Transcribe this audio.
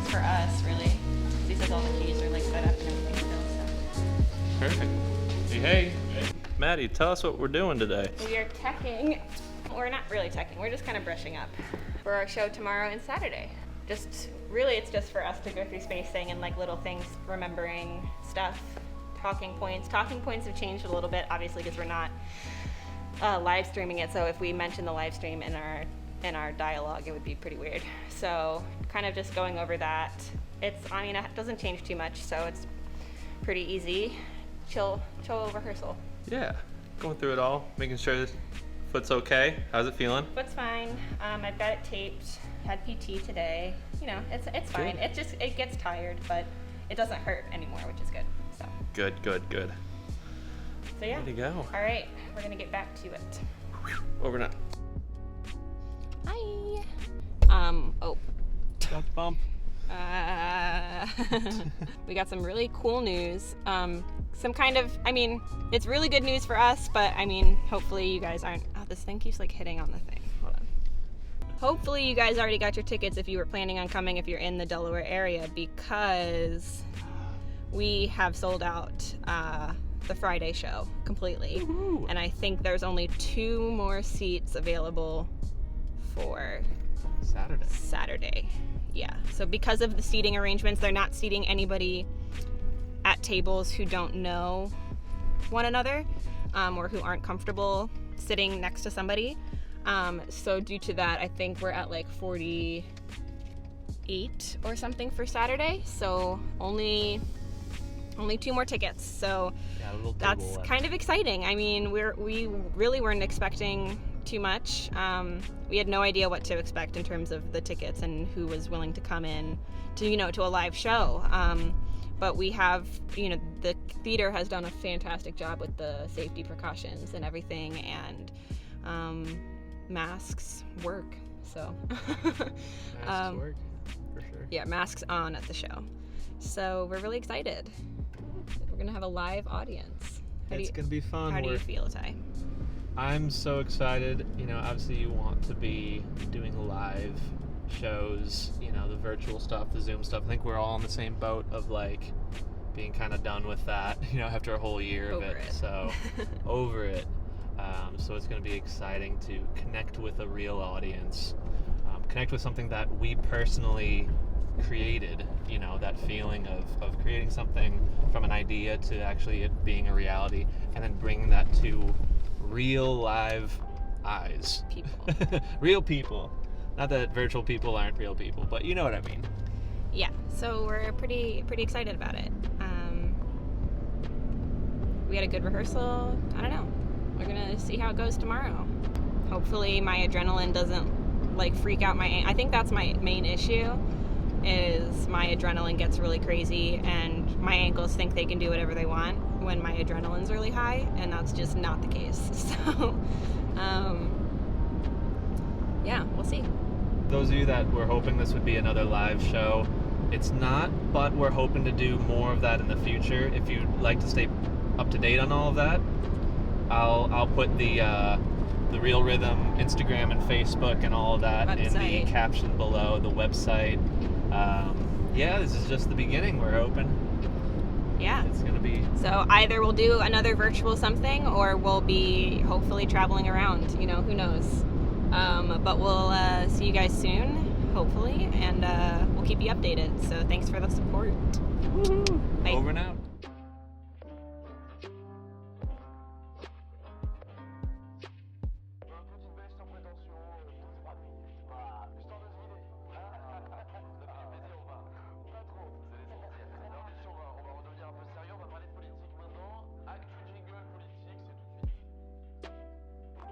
for us, really. He says all the keys are like set up and everything still, so. Perfect. Hey, Maddie, tell us what we're doing today. We are teching. We're not really teching, we're just kind of brushing up for our show tomorrow and Saturday. It's just for us to go through spacing and like little things, remembering stuff, talking points. Talking points have changed a little bit, obviously, because we're not live streaming it. So if we mention the live stream in our dialogue, it would be pretty weird. So kind of just going over that. It doesn't change too much, so it's pretty easy. Chill rehearsal. Yeah, going through it all, making sure this foot's okay. How's it feeling? Foot's fine. I've got it taped. Had PT today. You know, it's fine. Good. It gets tired, but it doesn't hurt anymore, which is good. So. Good. So yeah. Way to go. All right, we're gonna get back to it. Over now. Hi. Bump. We got some really cool news. It's really good news for us, but hopefully you guys aren't. Oh, this thing keeps like hitting on the thing. Hold on. Hopefully you guys already got your tickets if you were planning on coming, if you're in the Delaware area, because we have sold out the Friday show completely. Woo-hoo. And I think there's only 2 more seats available for Saturday. Yeah, so because of the seating arrangements, they're not seating anybody at tables who don't know one another or who aren't comfortable sitting next to somebody. So due to that, I think we're at like 48 or something for Saturday. So only 2 more tickets. So yeah, that's kind of exciting. We really weren't expecting too much. We had no idea what to expect in terms of the tickets and who was willing to come in to a live show. But we have, the theater has done a fantastic job with the safety precautions and everything, and masks work. So Masks work, for sure. Yeah, masks on at the show. So we're really excited. We're gonna have a live audience. It's gonna be fun. How do you feel, Ty? I'm so excited. Obviously you want to be doing live shows, the virtual stuff, the Zoom stuff. I think we're all on the same boat of like being kind of done with that, after a whole year of it. So over it. So it's going to be exciting to connect with a real audience, connect with something that we personally created, that feeling of creating something from an idea to actually it being a reality, and then bringing that to real live eyes. People. Real people. Not that virtual people aren't real people, but you know what I mean. Yeah, so we're pretty excited about it. We had a good rehearsal. I don't know. We're gonna see how it goes tomorrow. Hopefully my adrenaline doesn't like freak out I think that's my main issue, is my adrenaline gets really crazy and my ankles think they can do whatever they want when my adrenaline's really high, and that's just not the case. So yeah, we'll see. Those of you that were hoping this would be another live show, it's not, but we're hoping to do more of that in the future. If you'd like to stay up to date on all of that, I'll put the ReelRhythm Instagram and Facebook and all of that in the caption below, the website. Yeah, this is just the beginning, we're hoping. Yeah. It's going to be... So either we'll do another virtual something, or we'll be hopefully traveling around, who knows. But we'll see you guys soon, hopefully, and we'll keep you updated. So thanks for the support. Woo-hoo. Bye. Over and out.